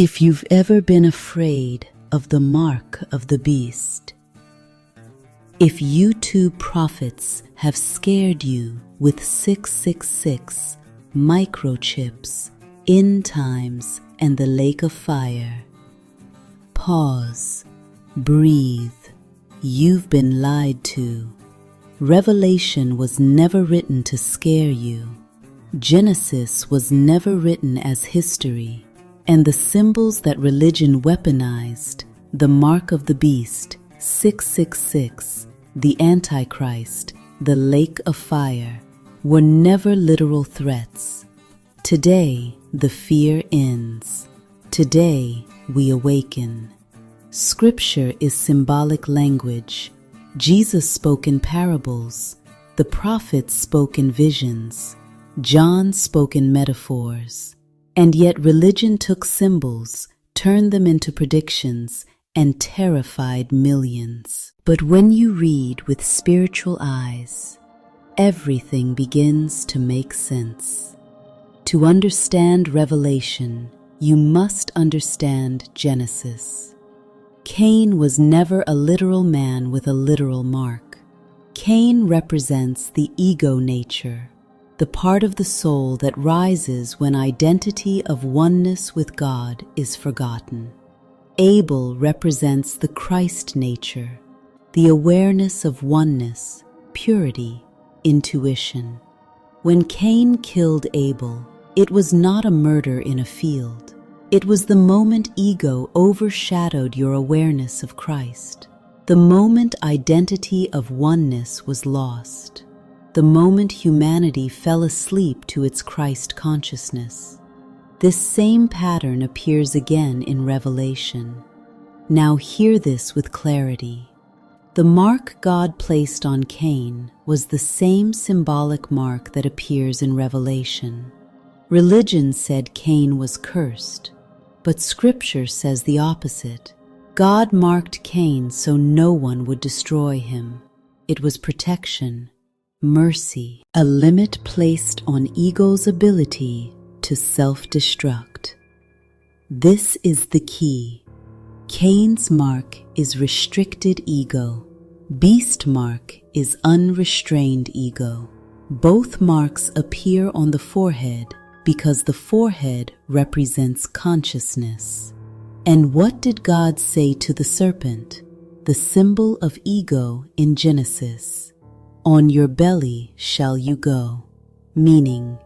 If you've ever been afraid of the mark of the beast, if YouTube prophets have scared you with 666 microchips, end times, and the lake of fire, pause, breathe. You've been lied to. Revelation was never written to scare you. Genesis was never written as history, and the symbols that religion weaponized, the mark of the beast, 666, the Antichrist, the lake of fire, were never literal threats. Today, the fear ends. Today, we awaken. Scripture is symbolic language. Jesus spoke in parables. The prophets spoke in visions. John spoke in metaphors. And yet religion took symbols, turned them into predictions, and terrified millions. But when you read with spiritual eyes, everything begins to make sense. To understand Revelation, you must understand Genesis. Cain was never a literal man with a literal mark. Cain represents the ego nature, the part of the soul that rises when identity of oneness with God is forgotten. Abel represents the Christ nature, the awareness of oneness, purity, intuition. When Cain killed Abel, it was not a murder in a field. It was the moment ego overshadowed your awareness of Christ. The moment identity of oneness was lost. The moment humanity fell asleep to its Christ consciousness. This same pattern appears again in Revelation. Now hear this with clarity. The mark God placed on Cain was the same symbolic mark that appears in Revelation. Religion said Cain was cursed, but Scripture says the opposite. God marked Cain so no one would destroy him. It was protection, mercy, a limit placed on ego's ability to self-destruct. This is the key. Cain's mark is restricted ego. Beast mark is unrestrained ego. Both marks appear on the forehead because the forehead represents consciousness. And what did God say to the serpent, the symbol of ego in Genesis? On your belly shall you go, meaning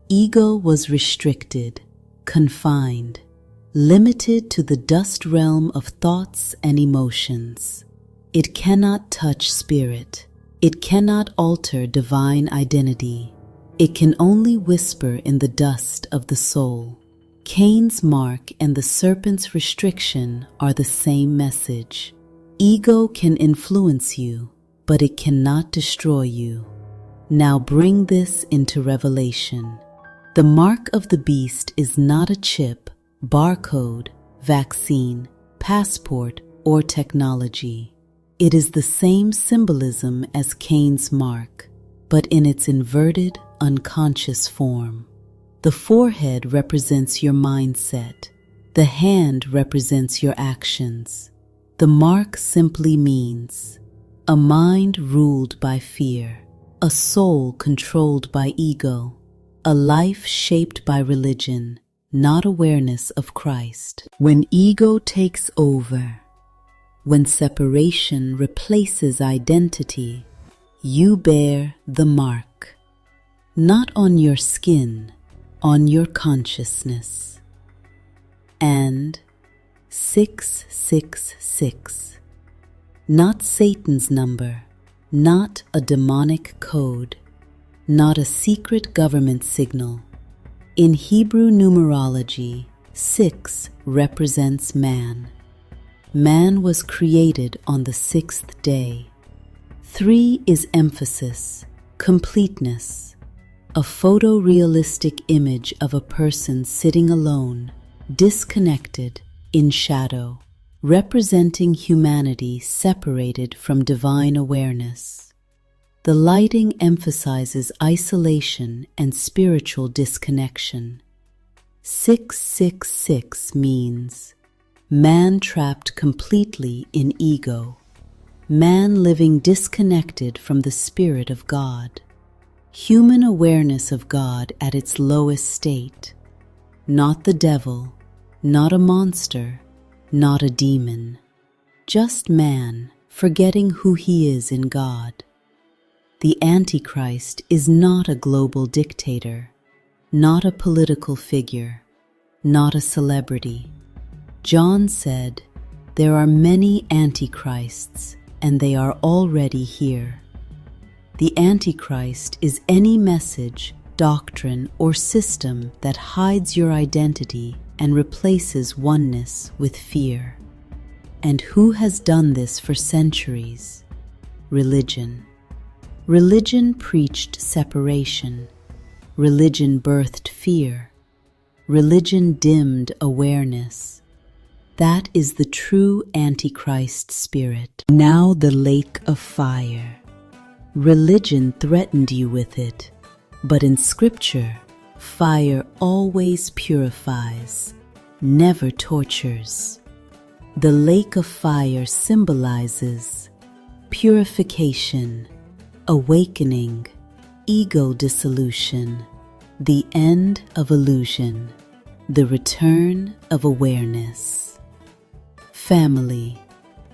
ego was restricted, confined, limited to the dust realm of thoughts and emotions. It cannot touch spirit. It cannot alter divine identity. It can only whisper in the dust of the soul. Cain's mark and the serpent's restriction are the same message. Ego can influence you, but it cannot destroy you. Now bring this into Revelation. The mark of the beast is not a chip, barcode, vaccine, passport, or technology. It is the same symbolism as Cain's mark, but in its inverted, unconscious form. The forehead represents your mindset. The hand represents your actions. The mark simply means a mind ruled by fear, a soul controlled by ego, a life shaped by religion, not awareness of Christ. When ego takes over, when separation replaces identity, you bear the mark, not on your skin, on your consciousness. And 666. Not Satan's number, not a demonic code, not a secret government signal. In Hebrew numerology, 6 represents man. Man was created on the 6th day. 3 is emphasis, completeness, a photorealistic image of a person sitting alone, disconnected, in shadow, representing humanity separated from divine awareness. The lighting emphasizes isolation and spiritual disconnection. 666 means man trapped completely in ego, man living disconnected from the Spirit of God, human awareness of God at its lowest state, not the devil, not a monster, not a demon, just man forgetting who he is in God. The Antichrist is not a global dictator, not a political figure, not a celebrity. John said, "There are many antichrists, and they are already here." The Antichrist is any message, doctrine, or system that hides your identity and replaces oneness with fear. And who has done this for centuries? Religion. Religion preached separation. Religion birthed fear. Religion dimmed awareness. That is the true Antichrist spirit. Now the lake of fire. Religion threatened you with it, but in Scripture, fire always purifies, never tortures. The lake of fire symbolizes purification, awakening, ego dissolution, the end of illusion, the return of awareness. Family,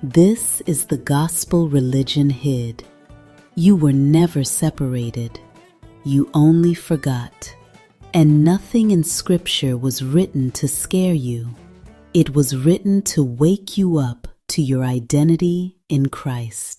this is the gospel religion hid. You were never separated. You only forgot. And nothing in Scripture was written to scare you. It was written to wake you up to your identity in Christ.